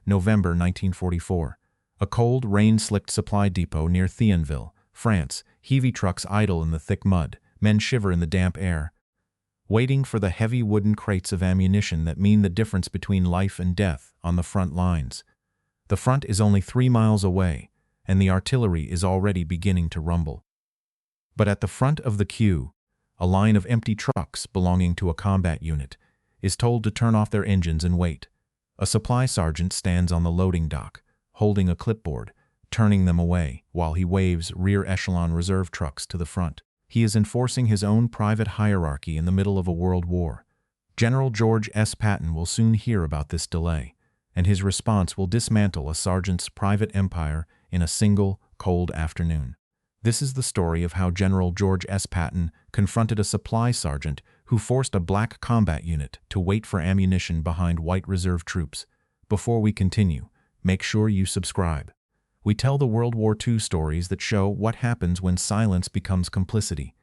November 1944. A cold, rain-slicked supply depot near Thionville, France. Heavy trucks idle in the thick mud. Men shiver in the damp air, waiting for the heavy wooden crates of ammunition that mean the difference between life and death on the front lines. The front is only 3 miles away, and the artillery is already beginning to rumble. But at the front of the queue, a line of empty trucks belonging to a combat unit is told to turn off their engines and wait. A supply sergeant stands on the loading dock, holding a clipboard, turning them away while he waves rear echelon reserve trucks to the front. He is enforcing his own private hierarchy in the middle of a world war. General George S. Patton will soon hear about this delay, and his response will dismantle a sergeant's private empire in a single, cold afternoon. This is the story of how General George S. Patton confronted a supply sergeant who forced a black combat unit to wait for ammunition behind white reserve troops. Before we continue, make sure you subscribe. We tell the World War II stories that show what happens when silence becomes complicity.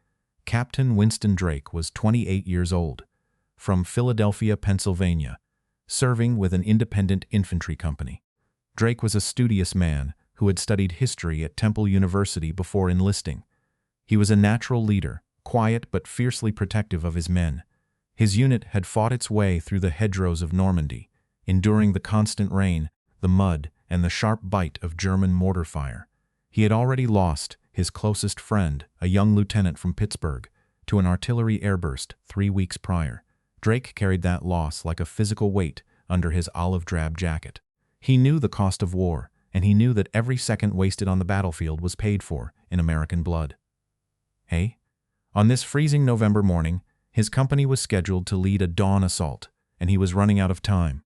Captain Winston Drake was 28 years old, from Philadelphia, Pennsylvania, serving with an independent infantry company. Drake was a studious man who had studied history at Temple University before enlisting. He was a natural leader, quiet but fiercely protective of his men. His unit had fought its way through the hedgerows of Normandy, enduring the constant rain, the mud, and the sharp bite of German mortar fire. He had already lost his closest friend, a young lieutenant from Pittsburgh, to an artillery airburst 3 weeks prior. Drake carried that loss like a physical weight under his olive-drab jacket. He knew the cost of war, and he knew that every second wasted on the battlefield was paid for in American blood. On this freezing November morning, his company was scheduled to lead a dawn assault, and he was running out of time.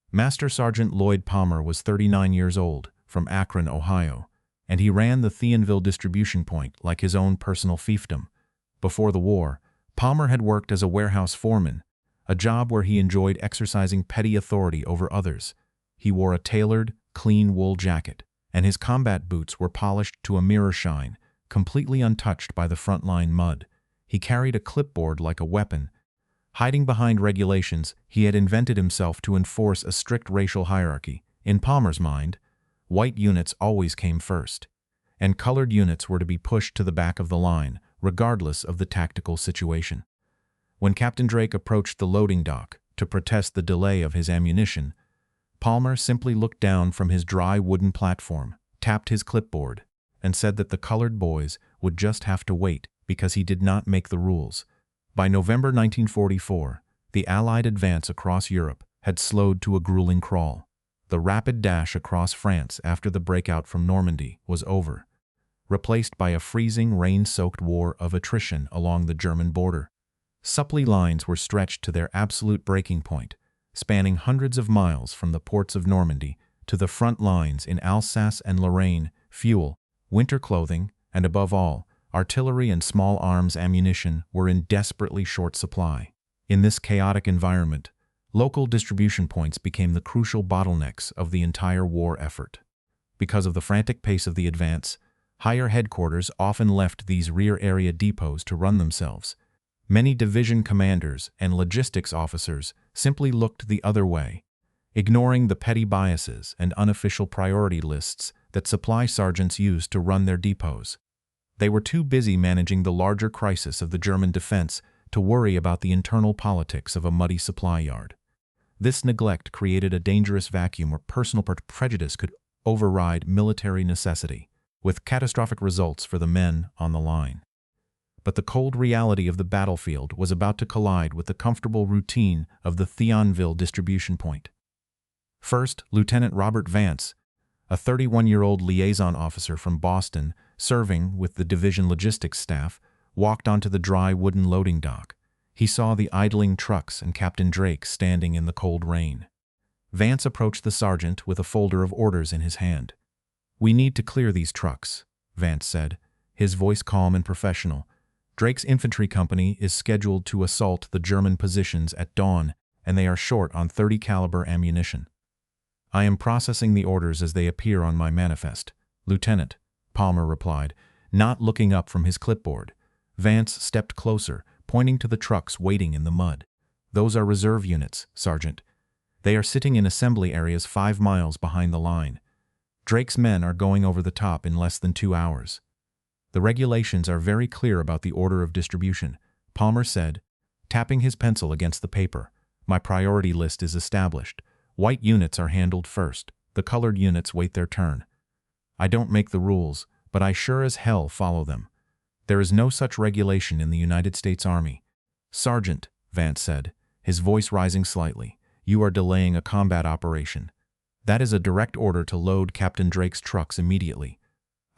Master Sergeant Lloyd Palmer was 39 years old, from Akron, Ohio, and he ran the Thionville distribution point like his own personal fiefdom. Before the war, Palmer had worked as a warehouse foreman, a job where he enjoyed exercising petty authority over others. He wore a tailored, clean wool jacket, and his combat boots were polished to a mirror shine, completely untouched by the frontline mud. He carried a clipboard like a weapon. Hiding behind regulations, he had invented himself to enforce a strict racial hierarchy. In Palmer's mind, white units always came first, and colored units were to be pushed to the back of the line, regardless of the tactical situation. When Captain Drake approached the loading dock to protest the delay of his ammunition, Palmer simply looked down from his dry wooden platform, tapped his clipboard, and said that the colored boys would just have to wait because he did not make the rules. By November 1944, the Allied advance across Europe had slowed to a grueling crawl. The rapid dash across France after the breakout from Normandy was over, replaced by a freezing, rain-soaked war of attrition along the German border. Supply lines were stretched to their absolute breaking point, spanning hundreds of miles from the ports of Normandy to the front lines in Alsace and Lorraine. Fuel, winter clothing, and above all, artillery and small arms ammunition were in desperately short supply. In this chaotic environment, local distribution points became the crucial bottlenecks of the entire war effort. Because of the frantic pace of the advance, higher headquarters often left these rear area depots to run themselves. Many division commanders and logistics officers simply looked the other way, ignoring the petty biases and unofficial priority lists that supply sergeants used to run their depots. They were too busy managing the larger crisis of the German defense to worry about the internal politics of a muddy supply yard. This neglect created a dangerous vacuum where personal prejudice could override military necessity, with catastrophic results for the men on the line. But the cold reality of the battlefield was about to collide with the comfortable routine of the Thionville distribution point. First, Lieutenant Robert Vance, a 31-year-old liaison officer from Boston, serving with the division logistics staff, walked onto the dry wooden loading dock. He saw the idling trucks and Captain Drake standing in the cold rain. Vance approached the sergeant with a folder of orders in his hand. "We need to clear these trucks," Vance said, his voice calm and professional. "Drake's infantry company is scheduled to assault the German positions at dawn, and they are short on .30 caliber ammunition. I am processing the orders as they appear on my manifest, Lieutenant," Palmer replied, not looking up from his clipboard. Vance stepped closer, pointing to the trucks waiting in the mud. "Those are reserve units, Sergeant. They are sitting in assembly areas 5 miles behind the line. Drake's men are going over the top in less than 2 hours. The regulations are very clear about the order of distribution, Palmer said, tapping his pencil against the paper. My priority list is established. White units are handled first. The colored units wait their turn. I don't make the rules, but I sure as hell follow them. There is no such regulation in the United States Army. Sergeant, Vance said, his voice rising slightly, you are delaying a combat operation. That is a direct order to load Captain Drake's trucks immediately.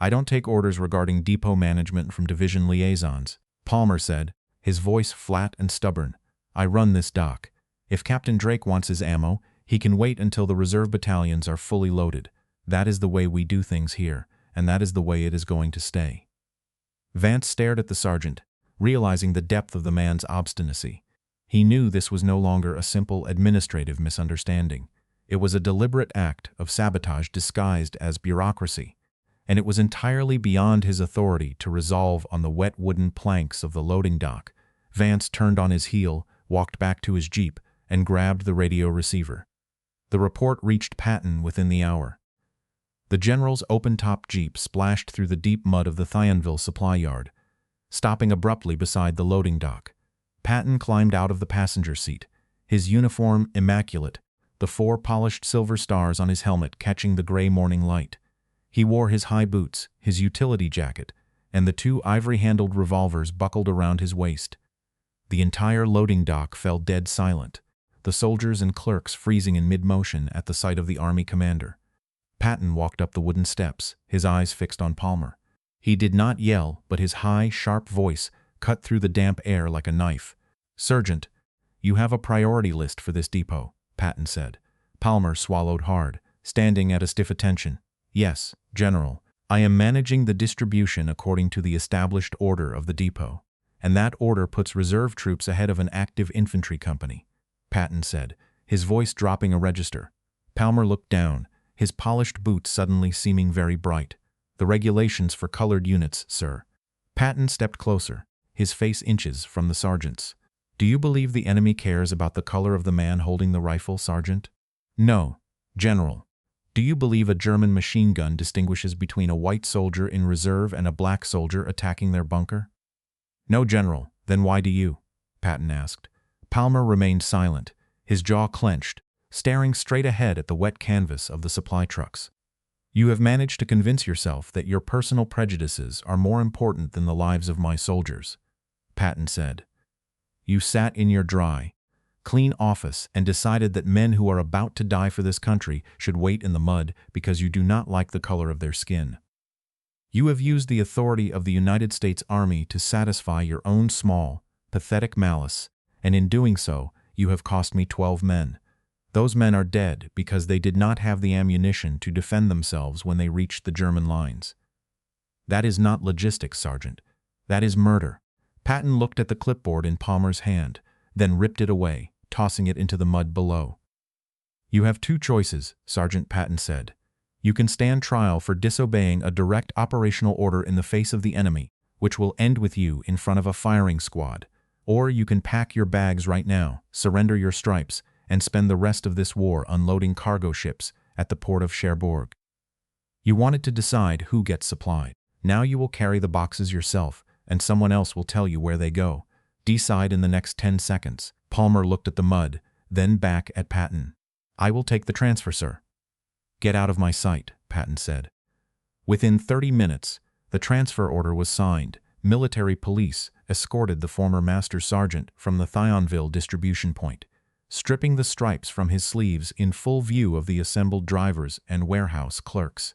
I don't take orders regarding depot management from division liaisons, Palmer said, his voice flat and stubborn. I run this dock. If Captain Drake wants his ammo, he can wait until the reserve battalions are fully loaded. That is the way we do things here, and that is the way it is going to stay. Vance stared at the sergeant, realizing the depth of the man's obstinacy. He knew this was no longer a simple administrative misunderstanding. It was a deliberate act of sabotage disguised as bureaucracy, and it was entirely beyond his authority to resolve on the wet wooden planks of the loading dock. Vance turned on his heel, walked back to his jeep, and grabbed the radio receiver. The report reached Patton within the hour. The general's open-top jeep splashed through the deep mud of the Thionville supply yard, stopping abruptly beside the loading dock. Patton climbed out of the passenger seat, his uniform immaculate, the 4 polished silver stars on his helmet catching the gray morning light. He wore his high boots, his utility jacket, and the 2 ivory-handled revolvers buckled around his waist. The entire loading dock fell dead silent, the soldiers and clerks freezing in mid-motion at the sight of the Army commander. Patton walked up the wooden steps, his eyes fixed on Palmer. He did not yell, but his high, sharp voice cut through the damp air like a knife. Sergeant, you have a priority list for this depot, Patton said. Palmer swallowed hard, standing at a stiff attention. Yes, General. I am managing the distribution according to the established order of the depot, and that order puts reserve troops ahead of an active infantry company, Patton said, his voice dropping a register. Palmer looked down, his polished boots suddenly seeming very bright. The regulations for colored units, sir. Patton stepped closer, his face inches from the sergeant's. Do you believe the enemy cares about the color of the man holding the rifle, Sergeant? No, General. Do you believe a German machine gun distinguishes between a white soldier in reserve and a black soldier attacking their bunker? No, General. Then why do you? Patton asked. Palmer remained silent, his jaw clenched, staring straight ahead at the wet canvas of the supply trucks. You have managed to convince yourself that your personal prejudices are more important than the lives of my soldiers, Patton said. You sat in your dry, clean office and decided that men who are about to die for this country should wait in the mud because you do not like the color of their skin. You have used the authority of the United States Army to satisfy your own small, pathetic malice, and in doing so, you have cost me 12 men. Those men are dead because they did not have the ammunition to defend themselves when they reached the German lines. That is not logistics, Sergeant. That is murder. Patton looked at the clipboard in Palmer's hand, then ripped it away, tossing it into the mud below. You have 2 choices, Sergeant, Patton said. You can stand trial for disobeying a direct operational order in the face of the enemy, which will end with you in front of a firing squad. Or you can pack your bags right now, surrender your stripes, and spend the rest of this war unloading cargo ships at the port of Cherbourg. You wanted to decide who gets supplied. Now you will carry the boxes yourself, and someone else will tell you where they go. Decide in the next 10 seconds. Palmer looked at the mud, then back at Patton. I will take the transfer, sir. Get out of my sight, Patton said. Within 30 minutes, the transfer order was signed. Military police escorted the former master sergeant from the Thionville distribution point, stripping the stripes from his sleeves in full view of the assembled drivers and warehouse clerks.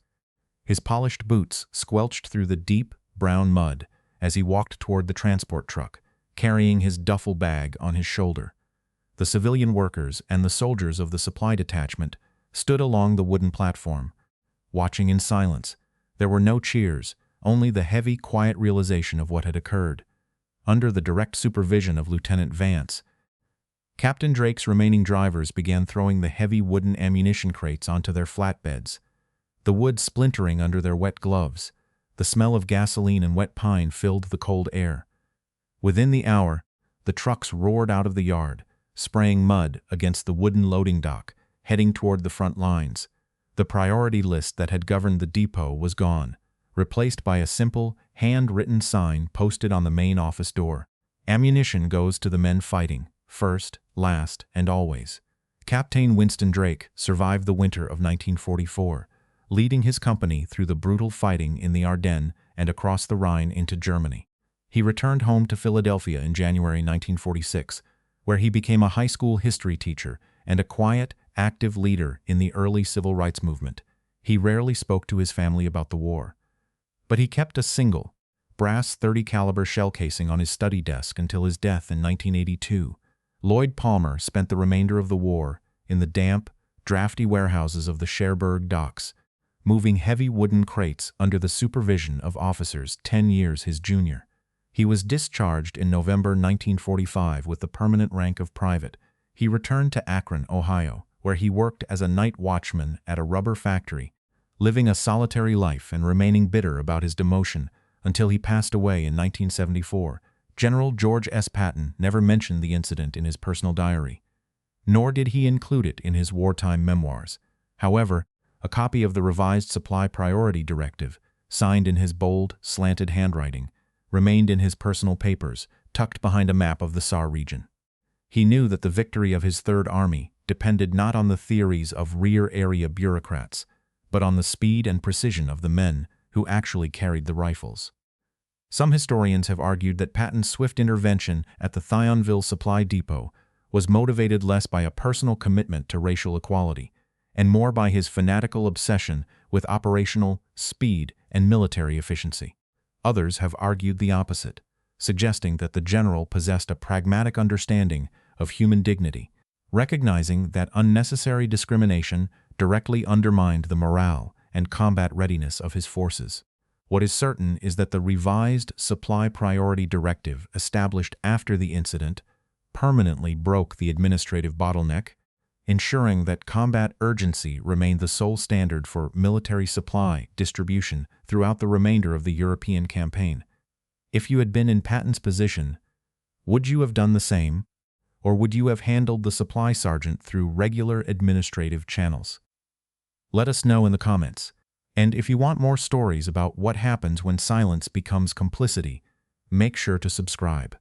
His polished boots squelched through the deep, brown mud as he walked toward the transport truck, carrying his duffel bag on his shoulder. The civilian workers and the soldiers of the supply detachment stood along the wooden platform, watching in silence. There were no cheers, only the heavy, quiet realization of what had occurred. Under the direct supervision of Lieutenant Vance, Captain Drake's remaining drivers began throwing the heavy wooden ammunition crates onto their flatbeds, the wood splintering under their wet gloves. The smell of gasoline and wet pine filled the cold air. Within the hour, the trucks roared out of the yard, spraying mud against the wooden loading dock heading toward the front lines. The priority list that had governed the depot was gone, replaced by a simple, hand-written sign posted on the main office door. Ammunition goes to the men fighting, first, last, and always. Captain Winston Drake survived the winter of 1944, leading his company through the brutal fighting in the Ardennes and across the Rhine into Germany. He returned home to Philadelphia in January 1946, where he became a high school history teacher and a quiet, active leader in the early civil rights movement. He rarely spoke to his family about the war, but he kept a single, brass .30 caliber shell casing on his study desk until his death in 1982. Lloyd Palmer spent the remainder of the war in the damp, drafty warehouses of the Cherbourg docks, moving heavy wooden crates under the supervision of officers 10 years his junior. He was discharged in November 1945 with the permanent rank of private. He returned to Akron, Ohio, where he worked as a night watchman at a rubber factory, living a solitary life and remaining bitter about his demotion until he passed away in 1974. General George S. Patton never mentioned the incident in his personal diary, nor did he include it in his wartime memoirs. However, a copy of the revised Supply Priority Directive, signed in his bold, slanted handwriting, remained in his personal papers, tucked behind a map of the Saar region. He knew that the victory of his Third Army depended not on the theories of rear-area bureaucrats, but on the speed and precision of the men who actually carried the rifles. Some historians have argued that Patton's swift intervention at the Thionville Supply Depot was motivated less by a personal commitment to racial equality and more by his fanatical obsession with operational speed and military efficiency. Others have argued the opposite, suggesting that the general possessed a pragmatic understanding of human dignity, recognizing that unnecessary discrimination directly undermined the morale and combat readiness of his forces. What is certain is that the revised Supply Priority Directive established after the incident permanently broke the administrative bottleneck, ensuring that combat urgency remained the sole standard for military supply distribution throughout the remainder of the European campaign. If you had been in Patton's position, would you have done the same, or would you have handled the supply sergeant through regular administrative channels? Let us know in the comments. And if you want more stories about what happens when silence becomes complicity, make sure to subscribe.